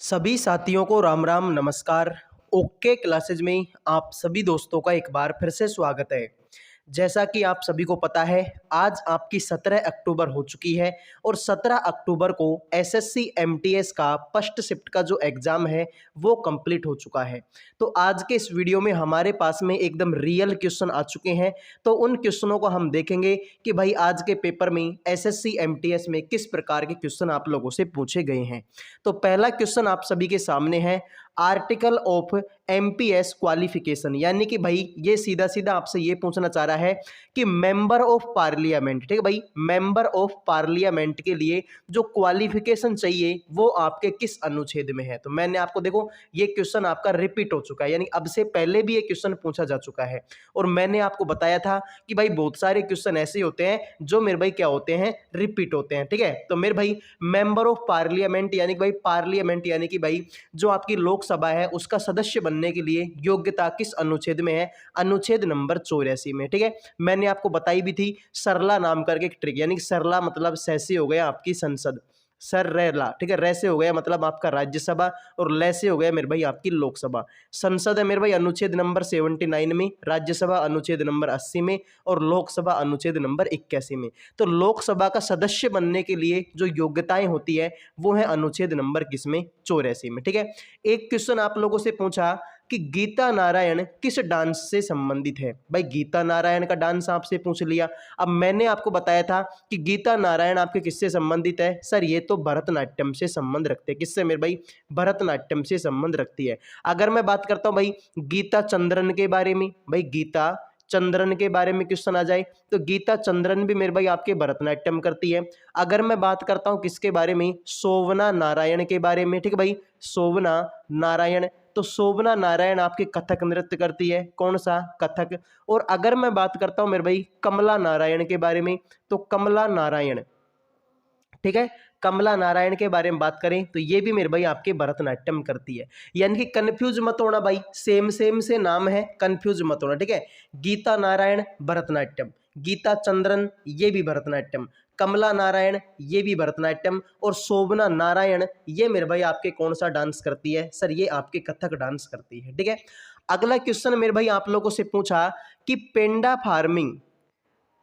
सभी साथियों को राम राम नमस्कार। ओके क्लासेज में आप सभी दोस्तों का एक बार फिर से स्वागत है। जैसा कि आप सभी को पता है, आज आपकी 17 अक्टूबर हो चुकी है और 17 अक्टूबर को एसएससी एमटीएस का फर्स्ट शिफ्ट का जो एग्ज़ाम है वो कंप्लीट हो चुका है। तो आज के इस वीडियो में हमारे पास में एकदम रियल क्वेश्चन आ चुके हैं। तो उन क्वेश्चनों को हम देखेंगे कि भाई आज के पेपर में एसएससी एमटीएस में किस प्रकार के क्वेश्चन आप लोगों से पूछे गए हैं। तो पहला क्वेश्चन आप सभी के सामने है, आर्टिकल ऑफ एमपीएस क्वालिफिकेशन, यानी कि भाई ये सीधा सीधा आपसे ये पूछना चाह रहा है कि मेंबर ऑफ पार्लियामेंट, ठीक है भाई, मेंबर ऑफ पार्लियामेंट के लिए जो क्वालिफिकेशन चाहिए वो आपके किस अनुच्छेद में है। तो मैंने आपको देखो ये क्वेश्चन आपका रिपीट हो चुका है, यानी अब से पहले भी ये क्वेश्चन पूछा जा चुका है और मैंने आपको बताया था कि भाई बहुत सारे क्वेश्चन ऐसे होते हैं जो मेरे भाई क्या होते हैं, रिपीट होते हैं। ठीक है, तो मेरे भाई मेंबर ऑफ पार्लियामेंट यानी कि भाई पार्लियामेंट यानी कि भाई जो आपकी लोकसभा है उसका सदस्य बनने के लिए योग्यता किस अनुच्छेद में है, अनुच्छेद नंबर 84 में। ठीक है, मैंने आपको बताई भी थी सरला नाम करके एक ट्रिक, यानी कि सरला मतलब सैसे हो गया आपकी संसद, सर रेला, ठीक है, रैसे हो गया मतलब आपका राज्यसभा और लैसे हो गया मेरे भाई आपकी लोकसभा। संसद है मेरे भाई अनुच्छेद नंबर 79 में, राज्यसभा अनुच्छेद नंबर 80 में और लोकसभा अनुच्छेद नंबर 81 में। तो लोकसभा का सदस्य बनने के लिए जो योग्यताएं होती है वो है अनुच्छेद नंबर किसमें, 84 में। ठीक है, एक क्वेश्चन आप लोगों से पूछा कि गीता नारायण किस डांस से संबंधित है। भाई गीता नारायण का डांस आपसे पूछ लिया। अब मैंने आपको बताया था कि गीता नारायण आपके किससे संबंधित है, सर ये तो भरतनाट्यम से संबंध रखते हैं। किससे मेरे भाई, भरतनाट्यम से संबंध रखती है। अगर मैं बात करता हूं भाई गीता चंद्रन के बारे में, भाई गीता चंद्रन के बारे में क्वेश्चन आ जाए तो गीता चंद्रन भी मेरे भाई आपके भरतनाट्यम करती है। अगर मैं बात करता हूं किसके बारे में, शोभना नारायण के बारे में, ठीक है भाई, शोभना नारायण, तो शोभना नारायण आपके कथक नृत्य करती है, कौन सा, कथक। और अगर मैं बात करता हूं मेरे भाई कमला नारायण के बारे में, तो कमला नारायण, ठीक है, कमला नारायण के बारे में बात करें तो ये भी मेरे भाई आपके भरतनाट्यम करती है। यानी कि कंफ्यूज मत होना भाई, सेम सेम से नाम है, कंफ्यूज मत होना। ठीक है, गीता नारायण भरतनाट्यम, गीता चंद्रन ये भी भरतनाट्यम, कमला नारायण ये भी भरतनाट्यम और शोभना नारायण ये मेरे भाई आपके कौन सा डांस करती है, सर ये आपके कथक डांस करती है। ठीक है, अगला क्वेश्चन मेरे भाई आप लोगों से पूछा कि पेंडा फार्मिंग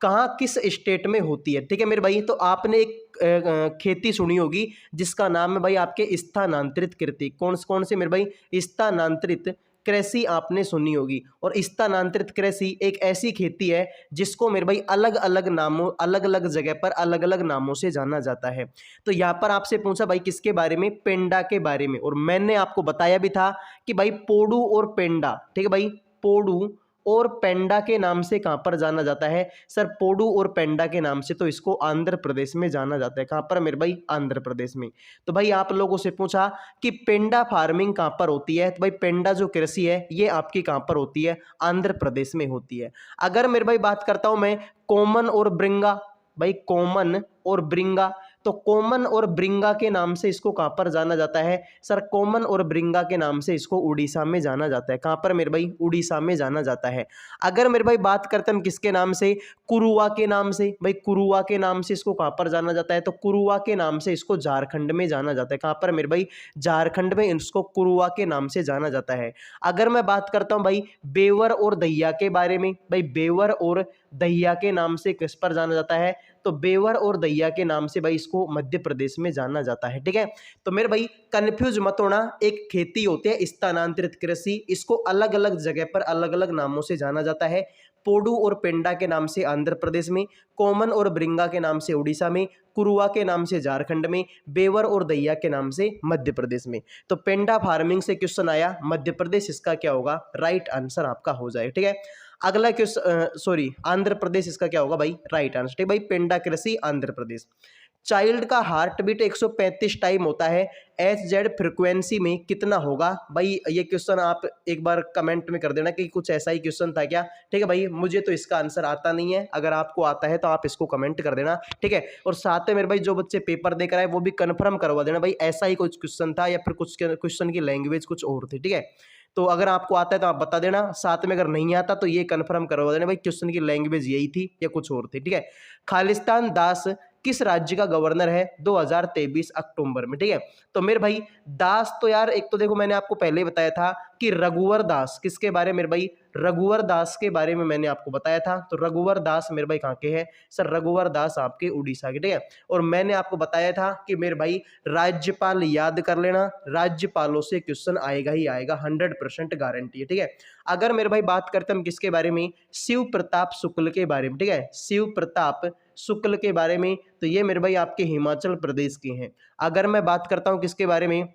कहाँ किस स्टेट में होती है। ठीक है मेरे भाई, तो आपने एक खेती सुनी होगी जिसका नाम है भाई आपके स्थानांतरित कृषि, कौन से मेरे भाई, स्थानांतरित कृषि आपने सुनी होगी। और स्थानांतरित कृषि एक ऐसी खेती है जिसको मेरे भाई अलग अलग नामों, अलग अलग जगह पर अलग अलग नामों से जाना जाता है। तो यहाँ पर आपसे पूछा भाई किसके बारे में, पेंडा के बारे में, और मैंने आपको बताया भी था कि भाई पोडू और पेंडा, ठीक है भाई, पोडू और पेंडा के नाम से कहां पर जाना जाता है, सर पोडू और पेंडा के नाम से तो इसको आंध्र प्रदेश में जाना जाता है। कहां पर मेरे भाई, आंध्र प्रदेश में। तो भाई आप लोगों से पूछा कि पेंडा फार्मिंग कहां पर होती है, तो भाई पेंडा जो कृषि है ये आपकी कहां पर होती है, आंध्र प्रदेश में होती है। अगर मेरे भाई बात करता हूं मैं कोमन और ब्रिंगा, भाई कोमन और ब्रिंगा, तो कोमन और ब्रिंगा के नाम से इसको कहां पर जाना जाता है, सर कोमन और ब्रिंगा के नाम से इसको उड़ीसा में जाना जाता है। कहां पर मेरे भाई, उड़ीसा में जाना जाता है। अगर मेरे भाई बात करते हैं हम किसके नाम से, कुरुआ के नाम से, भाई कुरुआ के नाम से इसको कहां पर जाना जाता है, तो कुरुआ के नाम से इसको झारखंड में जाना जाता है। कहां पर मेरे भाई, झारखंड में इसको कुरुआ के नाम से जाना जाता है। अगर मैं बात करता हूं भाई बेवर और दहिया के बारे में, भाई बेवर और दहिया के नाम से किस पर जाना जाता है, तो बेवर और दहिया के नाम से भाई इसको मध्य प्रदेश में जाना जाता है। ठीक है, तो मेरे भाई कंफ्यूज मत होना, एक खेती होती है स्थानांतरित कृषि, इसको अलग अलग जगह पर अलग अलग नामों से जाना जाता है। पोडू और पेंडा के नाम से आंध्र प्रदेश में, कोमन और ब्रिंगा के नाम से उड़ीसा में, कुरुआ के नाम से झारखंड में, बेवर और दहिया के नाम से मध्य प्रदेश में। तो पेंडा फार्मिंग से क्वेश्चन आया मध्य प्रदेश, इसका क्या होगा, राइट आंसर आपका हो जाए। ठीक है, अगला क्वेश्चन, सॉरी आंध्र प्रदेश, इसका क्या होगा भाई, राइट आंसर। ठीक भाई, पेंडा कृषि आंध्र प्रदेश। चाइल्ड का हार्ट बीट 135 टाइम होता है, एच फ्रिक्वेंसी में कितना होगा। भाई ये क्वेश्चन आप एक बार कमेंट में कर देना कि कुछ ऐसा ही क्वेश्चन था क्या। ठीक है भाई, मुझे तो इसका आंसर आता नहीं है, अगर आपको आता है तो आप इसको कमेंट कर देना। ठीक है, और साथ में मेरे भाई जो बच्चे पेपर देख रहे हैं वो भी कंफर्म करवा देना भाई ऐसा ही कुछ क्वेश्चन था या फिर कुछ क्वेश्चन की लैंग्वेज कुछ और थी। ठीक है, तो अगर आपको आता है तो आप बता देना, साथ में अगर नहीं आता तो ये कंफर्म करवा देना भाई क्वेश्चन की लैंग्वेज यही थी या कुछ और थी। ठीक है, खालिस्तान दास किस राज्य का गवर्नर है 2023 अक्टूबर में, ठीक है। तो मेरे भाई दास तो यार एक तो देखो मैंने आपको पहले ही बताया था कि रघुवर दास, किसके बारे में मेरे भाई, रघुवर दास के बारे में मैंने आपको बताया था। तो रघुवर दास मेरे भाई कहाँ के हैं सर, रघुवर दास आपके उड़ीसा के, ठीक है। और मैंने आपको बताया था कि मेरे भाई राज्यपाल याद कर लेना, राज्यपालों से क्वेश्चन आएगा ही आएगा, 100% गारंटी है, ठीक है। अगर मेरे भाई बात करते हम किसके बारे में, शिव प्रताप शुक्ल के बारे में, ठीक है, शिव प्रताप शुक्ल के बारे में, तो ये मेरे भाई आपके हिमाचल प्रदेश के हैं। अगर मैं बात करता हूं किसके बारे में,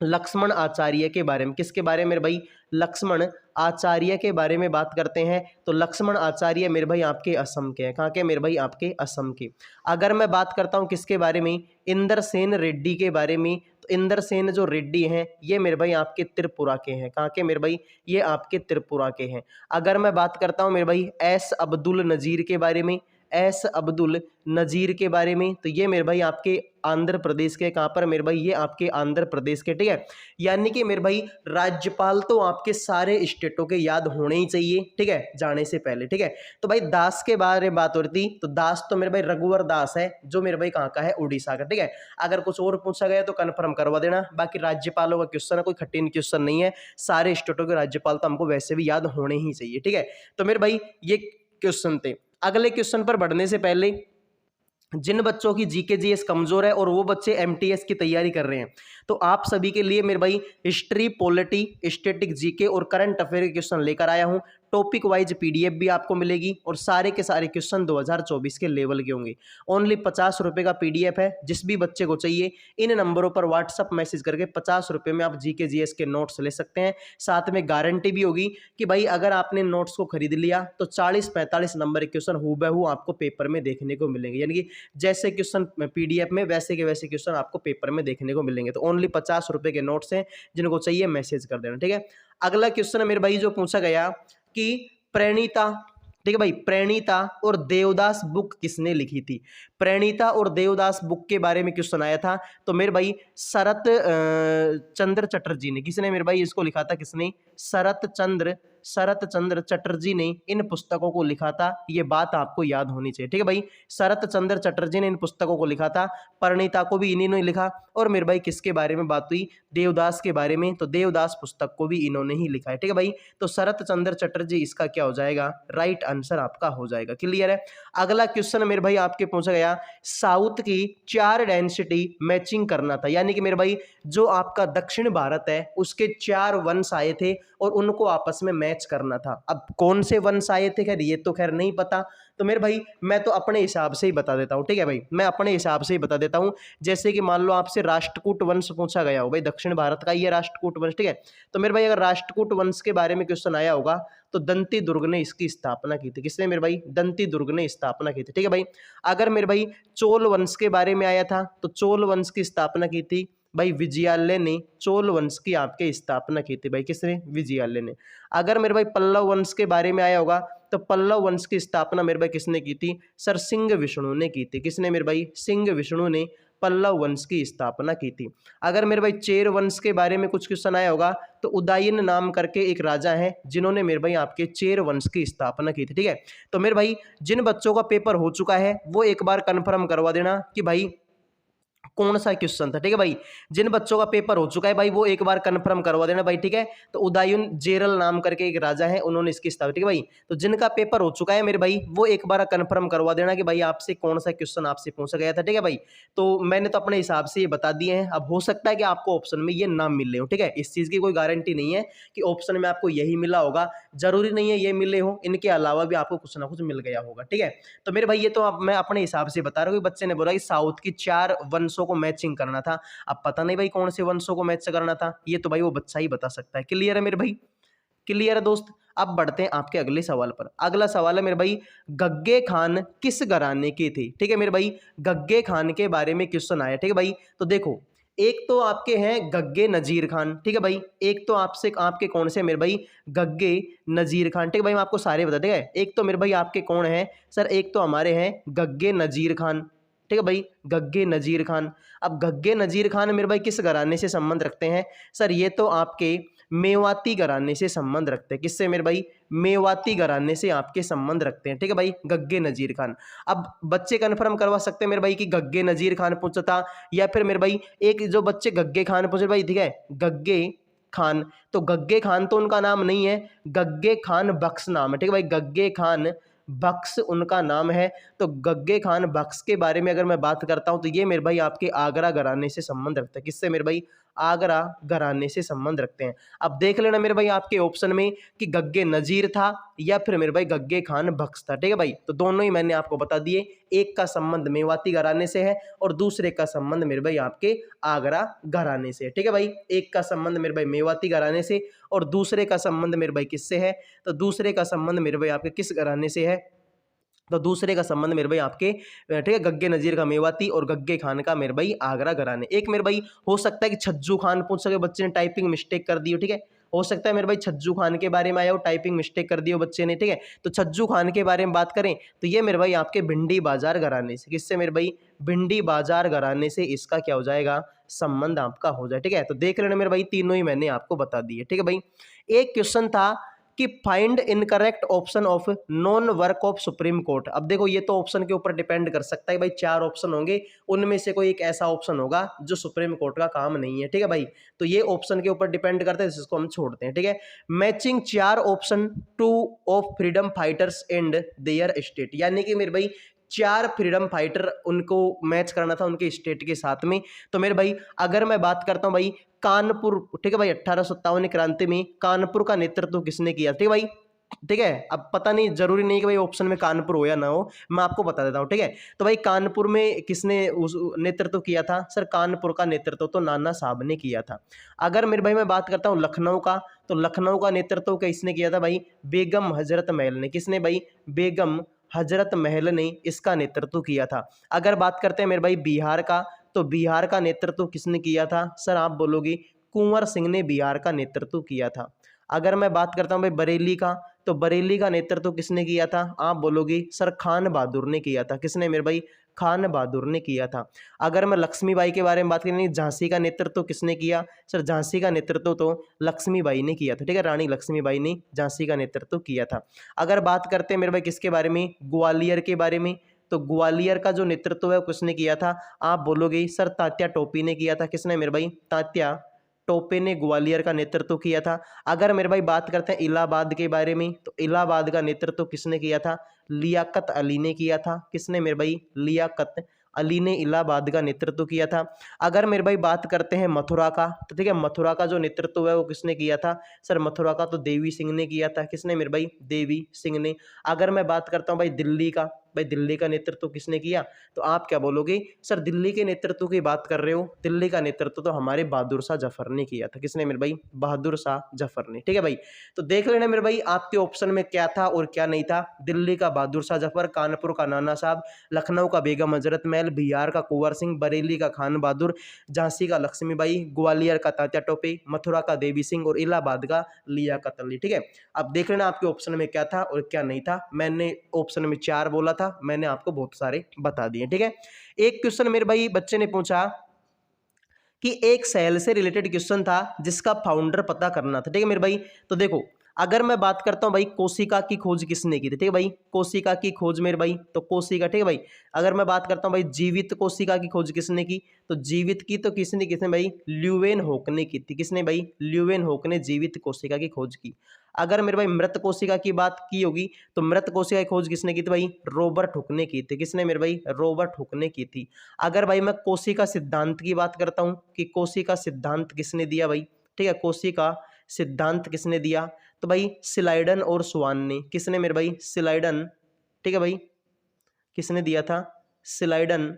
लक्ष्मण आचार्य के बारे में, किसके बारे में मेरे भाई, लक्ष्मण आचार्य के बारे में बात करते हैं। तो लक्ष्मण आचार्य मेरे भाई आपके असम के हैं, कहाँ के मेरे भाई, आपके असम के। अगर मैं बात करता हूँ किसके बारे में, इंद्रसेन रेड्डी के बारे में, तो इंद्रसेन जो रेड्डी हैं ये मेरे भाई आपके त्रिपुरा के हैं, कहाँ के मेरे भाई, ये आपके त्रिपुरा के हैं। अगर मैं बात करता हूँ मेरे भाई एस अब्दुल नजीर के बारे में, एस अब्दुल नजीर के बारे में, तो ये मेरे भाई आपके आंध्र प्रदेश के, कहाँ पर मेरे भाई, ये आपके आंध्र प्रदेश के, ठीक है। यानी कि मेरे भाई राज्यपाल तो आपके सारे स्टेटों के याद होने ही चाहिए, ठीक है, जाने से पहले, ठीक है। तो भाई दास के बारे में बात हो रही थी, तो दास तो मेरे भाई रघुवर दास है, जो मेरे भाई कहाँ का है, उड़ीसा का, ठीक है। अगर कुछ और पूछा गया तो कन्फर्म करवा देना। बाकी राज्यपालों का क्वेश्चन है, कोई कठिन क्वेश्चन नहीं है, सारे स्टेटों के राज्यपाल तो हमको वैसे भी याद होने ही चाहिए, ठीक है। तो मेरे भाई ये क्वेश्चन थे। अगले क्वेश्चन पर बढ़ने से पहले, जिन बच्चों की जीके जीएस कमजोर है और वो बच्चे एमटीएस की तैयारी कर रहे हैं, तो आप सभी के लिए मेरे भाई हिस्ट्री, पॉलिटी, स्टैटिक जीके और करंट अफेयर के क्वेश्चन लेकर आया हूं। टॉपिक वाइज पीडीएफ भी आपको मिलेगी और सारे के सारे क्वेश्चन 2024 के लेवल के होंगे। ओनली 50 रुपए का पीडीएफ है, जिस भी बच्चे को चाहिए इन नंबरों पर व्हाट्सअप मैसेज करके 50 रुपए में आप जीके जीएस के नोट्स ले सकते हैं। साथ में गारंटी भी होगी कि भाई अगर आपने नोट्स को खरीद लिया तो 40-45 नंबर के क्वेश्चन हूबहू आपको पेपर में देखने को मिलेंगे, यानी कि जैसे क्वेश्चन पीडीएफ में वैसे के वैसे क्वेश्चन आपको पेपर में देखने को मिलेंगे। तो ओनली 50 रुपए के नोट्स हैं, जिनको चाहिए मैसेज कर देना, ठीक है। अगला क्वेश्चन मेरे भाई जो पूछा गया कि प्रणीता, ठीक है भाई, प्रणीता और देवदास बुक किसने लिखी थी। प्रणीता और देवदास बुक के बारे में क्वेश्चन आया था, तो मेरे भाई शरत चंद्र चटर्जी ने, किसने मेरे भाई इसको लिखा था, किसने, शरत चंद्र चटर्जी ने इन पुस्तकों को लिखा था। ये बात आपको याद होनी चाहिए, ठीक है भाई, शरत चंद्र चटर्जी ने इन पुस्तकों को लिखा था। प्रणीता को भी इन्हीं ने लिखा। और मेरे भाई किसके बारे में बात हुई, देवदास के बारे में, तो देवदास पुस्तक को भी इन्होंने ही लिखा है, ठीक है भाई। तो शरत चंद्र चटर्जी इसका क्या हो जाएगा, राइट आंसर आपका हो जाएगा। क्लियर है। अगला क्वेश्चन मेरे भाई आपके पूछा गया, साउथ की 4 डेंसिटी मैचिंग करना था, यानी कि मेरे भाई जो आपका दक्षिण भारत है उसके 4 वंश आए थे और उनको आपस में मैच करना था। अब कौन से वंश आए थे, खैर ये तो खैर नहीं पता, तो मेरे भाई मैं तो अपने हिसाब से ही बता देता हूँ, ठीक है भाई, मैं अपने हिसाब से ही बता देता हूँ। जैसे कि मान लो आपसे राष्ट्रकूट वंश पूछा गया हो, भाई दक्षिण भारत का ये राष्ट्रकूट वंश, ठीक है। तो मेरे भाई अगर राष्ट्रकूट वंश के बारे में क्वेश्चन आया होगा तो दंती दुर्ग ने इसकी स्थापना की थी। किसने मेरे भाई, दंती दुर्ग ने स्थापना की थी, ठीक है भाई। अगर मेरे भाई चोल वंश के बारे में आया था तो चोल वंश की स्थापना की थी भाई विजयालय ने, चोल वंश की आपके स्थापना की थी भाई, किसने, विजयालय ने। अगर मेरे भाई पल्लव वंश के बारे में आया होगा तो पल्लव वंश की स्थापना मेरे भाई किसने की थी, सर सिंह विष्णु ने की थी। किसने मेरे भाई, सिंह विष्णु ने पल्लव वंश की स्थापना की थी। अगर मेरे भाई चेर वंश के बारे में कुछ क्वेश्चन आया होगा तो उदयन नाम करके एक राजा है जिन्होंने मेरे भाई आपके चेर वंश की स्थापना की थी, ठीक है। तो मेरे भाई जिन बच्चों का पेपर हो चुका है वो एक बार कन्फर्म करवा देना कि भाई कौन सा क्वेश्चन था, ठीक है भाई। जिन बच्चों का पेपर हो चुका है भाई वो एक बार कंफर्म करवा देना भाई, ठीक है। तो उदयन जेरल नाम करके एक राजा है, उन्होंने इसकी स्थापना, ठीक है भाई। तो जिनका पेपर हो चुका है मेरे भाई वो एक बार कंफर्म करवा देना कि भाई आपसे कौन सा क्वेश्चन आपसे पूछा गया था, ठीक है भाई। तो मैंने तो अपने हिसाब से ये बता दिए हैं। अब हो सकता है कि आपको ऑप्शन में ये नाम मिले हो, ठीक है, इस चीज की कोई गारंटी नहीं है कि ऑप्शन में आपको यही मिला होगा, जरूरी नहीं है ये मिले हो, इनके अलावा भी आपको कुछ ना कुछ मिल गया होगा, ठीक है। तो मेरे भाई ये तो मैं अपने हिसाब से बता रहा हूँ। बच्चे ने बोला कि साउथ की 4 वंशों को मैचिंग करना था। अब पता नहीं भाई कौन से वंशों को मैच करना था, ये तो भाई वो बच्चा ही बता सकता है। क्लियर है मेरे भाई, क्लियर है दोस्त। अब बढ़ते हैं आपके अगले सवाल पर। अगला सवाल है मेरे भाई, गग्गे खान किस घराने के थे, ठीक है मेरे भाई। गग्गे खान के बारे में क्वेश्चन आया, ठीक है भाई। तो देखो एक तो आपके हैं गग्गे नजीर खान, ठीक है भाई। एक तो आपसे आपके कौन से मेरे भाई, गग्गे नजीर खान, ठीक है भाई। मैं आपको सारे बता देगा। एक तो मेरे भाई आपके कौन है सर, एक तो हमारे हैं गग्गे नजीर खान, ठीक है भाई, गग्गे नजीर खान। अब गग्गे नजीर खान मेरे भाई किस घराने से संबंध रखते हैं सर, ये तो आपके मेवाती घराने से संबंध रखते हैं। किससे मेरे भाई? मेवाती घराने से आपके संबंध रखते हैं। ठीक है भाई, गग्गे नजीर खान। अब बच्चे कन्फर्म करवा सकते हैं मेरे भाई कि गग्गे नजीर खान पूछा था, या फिर मेरे भाई एक जो बच्चे गग्गे खान पूछे भाई, ठीक है, गग्गे खान, तो गग्गे खान तो उनका नाम नहीं है, गग्गे खान बख्श नाम है। ठीक है भाई, गग्गे खान बख्श उनका नाम है। तो गग्गे खान बख्श के बारे में अगर मैं बात करता हूं तो ये मेरे भाई आपके आगरा घराने से संबंध रखते हैं। किससे मेरे भाई? आगरा घराने से संबंध रखते हैं। अब देख लेना मेरे भाई आपके ऑप्शन में कि गग्गे नजीर था या फिर मेरे भाई गग्गे खान बख्श था। ठीक है भाई, तो दोनों ही मैंने आपको बता दिए, एक का संबंध मेवाती घराने से है और दूसरे का संबंध मेरे भाई आपके आगरा घराने से। ठीक है भाई, एक का संबंध मेरे भाई मेवाती घराने से और दूसरे का संबंध मेरे भाई किससे है? तो दूसरे का संबंध मेरे भाई आपके किस घराने से है? तो दूसरे का संबंध मेरे भाई आपके, ठीक है, गग्गे नजीर का मेवाती और गग्गे खान का मेरे भाई आगरा घराने। एक मेरे भाई हो सकता है कि छज्जू खान पूछ सके, बच्चे ने टाइपिंग मिस्टेक कर दी हो। ठीक है, हो सकता है मेरे भाई छज्जू खान के बारे में आया हो, टाइपिंग मिस्टेक कर दी हो बच्चे ने। ठीक है, तो छज्जू खान के बारे में बात करें तो ये मेरे भाई आपके भिंडी बाजार घराने से। किससे मेरे भाई? भिंडी बाजार घराने से इसका क्या हो जाएगा? संबंध आपका हो जाए। ठीक है, तो देख लेना मेरे भाई, तीनों ही मैंने आपको बता दिए। ठीक है भाई, एक क्वेश्चन था कि find incorrect option of non work of supreme court. अब देखो ये तो ऑप्शन के ऊपर डिपेंड कर सकता है भाई, चार ऑप्शन होंगे, उनमें से कोई एक ऐसा ऑप्शन होगा जो सुप्रीम कोर्ट का काम नहीं है। ठीक है भाई, तो ये ऑप्शन के ऊपर डिपेंड करते हैं, जिसको हम छोड़ते हैं। ठीक है, मैचिंग चार option two of freedom fighters and there state, यानी कि मेरे भाई चार फ्रीडम फाइटर उनको मैच करना था उनके स्टेट के साथ में। तो मेरे भाई अगर मैं बात करता हूं भाई कानपुर, ठीक है भाई, 1857 क्रांति में कानपुर का नेतृत्व किसने किया? ठीक है भाई, ठीक है, अब पता नहीं, जरूरी नहीं कि भाई ऑप्शन में कानपुर हो या ना हो, मैं आपको बता देता हूं। ठीक है, तो भाई कानपुर में किसने उस नेतृत्व किया था? सर कानपुर का नेतृत्व तो नाना साहब ने किया था। अगर मेरे भाई मैं बात करता हूं लखनऊ का, तो लखनऊ का नेतृत्व किसने किया था भाई? बेगम हजरत महल ने। किसने भाई? बेगम हजरत महल ने इसका नेतृत्व किया था। अगर बात करते हैं मेरे भाई बिहार का, तो बिहार का नेतृत्व किसने किया था? सर आप बोलोगे कुंवर सिंह ने बिहार का नेतृत्व किया था। अगर मैं बात करता हूं भाई बरेली का, तो बरेली का नेतृत्व किसने किया था? आप बोलोगे सर खान बहादुर ने किया था। किसने मेरे भाई? खान बहादुर ने किया था। अगर मैं लक्ष्मीबाई के बारे में बात करें, झांसी का नेतृत्व किसने किया? सर झांसी का नेतृत्व तो लक्ष्मीबाई ने किया था। ठीक है, रानी लक्ष्मीबाई ने झांसी का नेतृत्व किया था। अगर बात करते हैं मेरे भाई किसके बारे में? ग्वालियर के बारे में, तो ग्वालियर का जो नेतृत्व है वो किसने किया था? आप बोलोगे सर तात्या टोपी ने किया था। किसने मेरे भाई? तात्या टोपे ने ग्वालियर का नेतृत्व किया था। अगर मेरे भाई बात करते हैं इलाहाबाद के बारे में, तो इलाहाबाद का नेतृत्व किसने किया था? लियाकत अली ने किया था। किसने मेरे भाई? लियाकत अली ने इलाहाबाद का नेतृत्व किया था। अगर मेरे भाई बात करते हैं मथुरा का, तो ठीक है, मथुरा का जो नेतृत्व है वो किसने किया था? सर मथुरा का तो देवी सिंह ने किया था। किसने मेरे भाई? देवी सिंह ने। अगर मैं बात करता हूँ भाई दिल्ली का, भाई दिल्ली का नेतृत्व किसने किया? तो आप क्या बोलोगे? सर दिल्ली के नेतृत्व की बात कर रहे हो, दिल्ली का नेतृत्व तो हमारे बहादुर शाह जफर ने किया था। किसने मेरे भाई? बहादुर शाह जफर ने। ठीक है भाई, तो देख लेना मेरे भाई आपके ऑप्शन में क्या था और क्या नहीं था। दिल्ली का बहादुर शाह जफर, कानपुर का नाना साहब, लखनऊ का बेगम हजरत महल, बिहार का कुंवर सिंह, बरेली का खान बहादुर, झांसी का लक्ष्मीबाई, ग्वालियर का तात्या टोपे, मथुरा का देवी सिंह और इलाहाबाद का लियाकत अली। ठीक है, अब देख लेना आपके ऑप्शन में क्या था और क्या नहीं था। मैंने ऑप्शन में 4 बोला था, मैंने आपको बहुत सारे बता दिए। ठीक है, एक क्वेश्चन मेरे भाई बच्चे ने पूछा कि एक सेल से रिलेटेड क्वेश्चन था जिसका फाउंडर पता करना था। ठीक है मेरे भाई, तो देखो अगर मैं बात करता हूं भाई कोशिका की खोज किसने की थी? ठीक है भाई, कोशिका की खोज मेरे भाई, तो कोशिका, ठीक है भाई। अगर मैं बात करता हूं भाई जीवित कोशिका की खोज किसने की? तो जीवित की तो किसने भाई? ल्यूवेनहोक ने की थी। किसने भाई? ल्यूवेनहोक ने जीवित कोशिका की खोज की। अगर मेरे भाई मृत कोशिका की बात की होगी, तो मृत कोशिका की खोज किसने की थी भाई? रॉबर्ट हुक ने की थी। किसने मेरे भाई? रॉबर्ट हुक ने की थी। अगर भाई मैं कोशिका सिद्धांत की बात करता हूं कि कोशिका सिद्धांत किसने दिया भाई? ठीक है, कोशिका सिद्धांत किसने दिया? तो भाई सिलाइडन और स्वान ने। किसने मेरे भाई? सिलाइडन, ठीक है भाई, किसने दिया था? सिलाइडन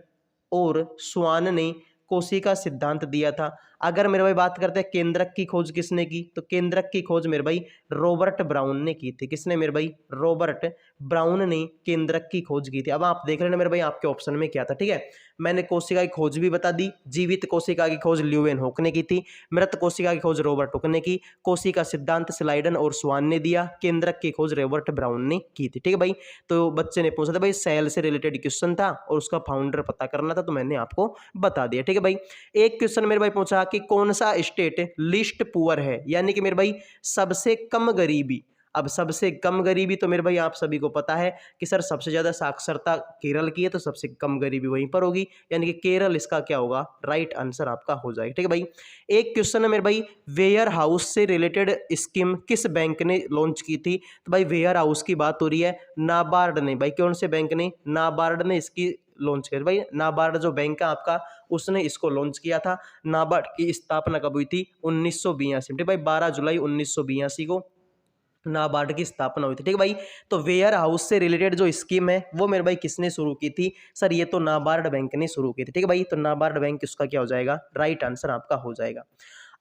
और स्वान ने कोशिका सिद्धांत दिया था। अगर मेरे भाई बात करते हैं केंद्रक की खोज किसने की? तो केंद्रक की खोज मेरे भाई रॉबर्ट ब्राउन ने की थी। किसने मेरे भाई? रॉबर्ट ब्राउन ने केंद्रक की खोज की थी। अब आप देख लेना मेरे भाई आपके ऑप्शन में क्या था, ठीक है। मैंने कोशिका की खोज भी बता दी। जीवित कोशिका की खोज ल्यूवेनहॉक ने की थी। मृत कोशिका की खोज रॉबर्ट हुक ने की। कोशिका सिद्धांत स्लाइडन और स्वान ने दिया। केंद्रक की खोज रॉबर्ट ब्राउन ने की थी, ठीक है भाई। तो बच्चे ने पूछा था भाई, सेल से रिलेटेड क्वेश्चन था और उसका फाउंडर पता करना था, तो मैंने आपको बता दिया, ठीक है भाई। एक क्वेश्चन मेरे भाई पूछा कि कौन सा स्टेट लिस्ट पुअर है, यानी कि मेरे भाई सबसे कम गरीबी। अब सबसे कम गरीबी तो मेरे भाई आप सभी को पता है कि सर सबसे ज्यादा साक्षरता केरल की है, तो सबसे कम गरीबी वहीं पर होगी, यानी कि केरल इसका क्या होगा, राइट आंसर आपका हो जाएगा, ठीक है भाई। एक क्वेश्चन है मेरे भाई, वेयर हाउस से रिलेटेड स्कीम किस बैंक ने लॉन्च की थी। तो भाई वेयर हाउस की बात हो रही है, नाबार्ड ने। भाई कौन से बैंक ने, नाबार्ड ने इसकी लॉन्च किया। भाई नाबार्ड जो बैंक है आपका, उसने इसको लॉन्च किया था। नाबार्ड की स्थापना कब हुई थी, 1982 में, भाई 12 जुलाई 1982 को नाबार्ड की स्थापना हुई थी, ठीक है भाई। तो वेयर हाउस से रिलेटेड जो स्कीम है वो मेरे भाई किसने शुरू की थी, सर ये तो नाबार्ड बैंक ने शुरू की थी, ठीक है भाई। तो नाबार्ड बैंक इसका क्या हो जाएगा, राइट आंसर आपका हो जाएगा।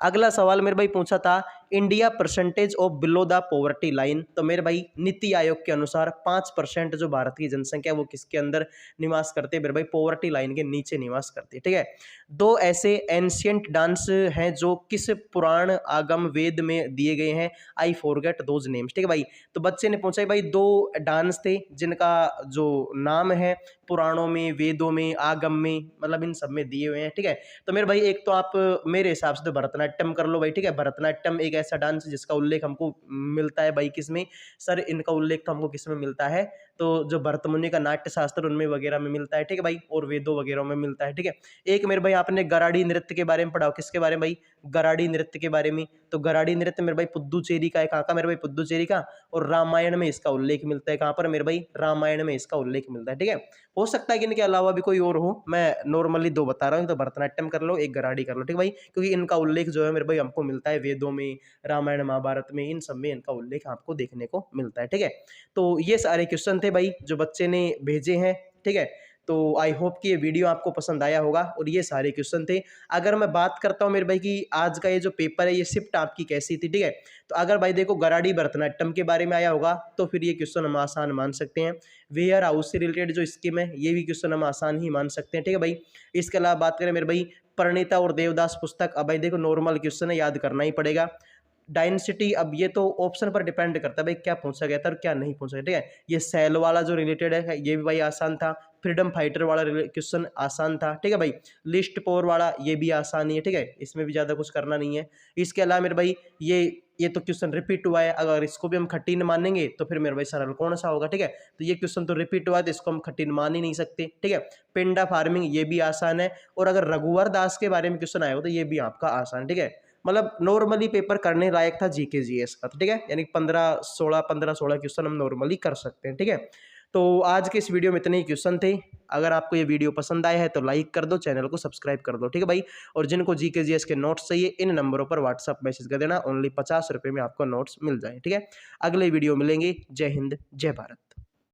अगला सवाल मेरे भाई पूछा था, India percentage of below the poverty line. तो मेरे भाई नीति आयोग के अनुसार 5% जो भारत की जनसंख्या वो किसके अंदर निवास करते हैं, मेरे भाई पॉवर्टी लाइन के नीचे निवास करती है, ठीक है। दो ऐसे एंशियंट डांस हैं जो किस पुराण आगम वेद में दिए गए हैं, आई फॉरगेट दोज नेम्स, ठीक है भाई। तो बच्चे ने पूछा भाई दो डांस थे जिनका जो नाम है पुराणों में, वेदों में, आगम में, मतलब इन सब में दिए हुए हैं, ठीक है। तो मेरे भाई एक तो आप मेरे हिसाब से तो भरतनाट्यम कर लो भाई, ठीक है। भरतनाट्यम एक ऐसा डांस है जिसका उल्लेख हमको मिलता है भाई किसमें, सर इनका उल्लेख तो हमको किसमें मिलता है, तो जो भरत मुनि का नाट्य शास्त्र उनमें वगैरह में मिलता है, ठीक है भाई, और वेदों वगैरह में मिलता है, ठीक है। एक मेरे भाई आपने गराड़ी नृत्य के बारे में पढ़ा हो, किसके बारे में भाई, गराड़ी नृत्य के बारे में। तो गराड़ी नृत्य मेरे भाई पुद्दुचेरी का है, कहाँ का मेरे भाई, पुद्दुचेरी का। और रामायण में इसका उल्लेख मिलता है, कहाँ पर मेरे भाई, रामायण में इसका उल्लेख मिलता है, ठीक है। हो सकता है कि इनके अलावा भी कोई और हो, मैं नॉर्मली दो बता रहा हूँ, तो भरतनाट्यम कर लो, एक गराड़ी कर लो, ठीक है भाई, क्योंकि इनका उल्लेख जो है मेरे भाई हमको मिलता है वेदों में, रामायण महाभारत में, इन सब में इनका उल्लेख आपको देखने को मिलता है, ठीक है। तो ये सारे क्वेश्चन थे भाई जो बच्चे ने भेजे हैं, ठीक है। तो आई होप कि ये वीडियो आपको पसंद आया होगा और ये सारे क्वेश्चन थे। अगर मैं बात करता हूँ मेरे भाई कि आज का ये जो पेपर है ये शिफ्ट आपकी कैसी थी, ठीक है। तो अगर भाई देखो गराड़ी भरतनाट्यम के बारे में आया होगा तो फिर ये क्वेश्चन हम आसान मान सकते हैं। वेयर हाउस से रिलेटेड जो स्कीम है ये भी क्वेश्चन हम आसान ही मान सकते हैं, ठीक है भाई। इसके अलावा बात करें मेरे भाई परिणीता और देवदास पुस्तक, अब भाई देखो नॉर्मल क्वेश्चन है, याद करना ही पड़ेगा। डायनेसिटी, अब ये तो ऑप्शन पर डिपेंड करता है भाई क्या पूछा गया था और क्या नहीं पूछा गया, ठीक है। ये सेल वाला जो रिलेटेड है ये भी भाई आसान था। फ्रीडम फाइटर वाला क्वेश्चन आसान था, ठीक है भाई। लिस्ट पोर वाला ये भी आसान ही है, ठीक है, इसमें भी ज्यादा कुछ करना नहीं है। इसके अलावा मेरे भाई ये तो क्वेश्चन रिपीट हुआ है, अगर इसको भी हम कठिन मानेंगे तो फिर मेरे भाई सरल कौन सा होगा, ठीक है। तो ये क्वेश्चन तो रिपीट हुआ है तो इसको हम कठिन मान ही नहीं सकते, ठीक है। पेंडा फार्मिंग ये भी आसान है, और अगर रघुवर दास के बारे में क्वेश्चन आया हो तो ये भी आपका आसान, ठीक है। मतलब नॉर्मली पेपर करने लायक था जीके जीएस का, ठीक है, यानी 15-16 क्वेश्चन हम नॉर्मली कर सकते हैं, ठीक है। तो आज के इस वीडियो में इतने ही क्वेश्चन थे। अगर आपको ये वीडियो पसंद आया है तो लाइक कर दो, चैनल को सब्सक्राइब कर दो, ठीक है भाई। और जिनको जीके जीएस के नोट्स चाहिए इन नंबरों पर व्हाट्सअप मैसेज कर देना, ओनली 50 रुपये में आपको नोट्स मिल जाए, ठीक है। अगले वीडियो मिलेंगे। जय हिंद, जय भारत।